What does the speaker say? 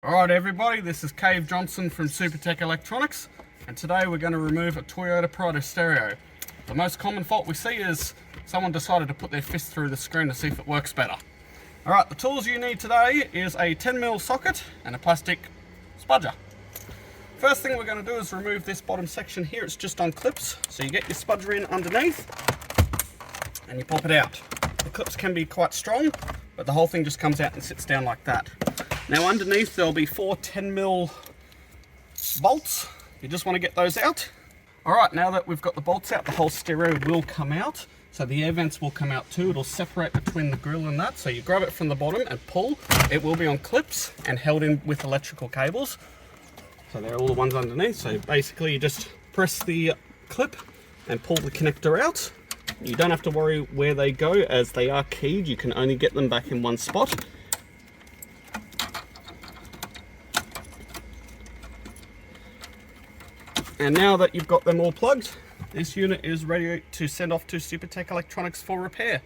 Alright everybody, this is Cave Johnson from Supertech Electronics, and today we're going to remove a Toyota Prado Stereo. The most common fault we see is someone decided to put their fist through the screen to see if it works better. Alright, the tools you need today is a 10mm socket and a plastic spudger. First thing we're going to do is remove this bottom section here. It's just on clips, so you get your spudger in underneath and you pop it out. The clips can be quite strong, but the whole thing just comes out and sits down like that. Now underneath there'll be 4 10mm bolts. You just want to get those out. Alright, now that we've got the bolts out, the whole stereo will come out. So the air vents will come out too. It'll separate between the grill and that. So you grab it from the bottom and pull. It will be on clips and held in with electrical cables. So they're all the ones underneath. So basically you just press the clip and pull the connector out. You don't have to worry where they go as they are keyed. You can only get them back in one spot. And now that you've got them all plugged, this unit is ready to send off to Supertech Electronics for repair.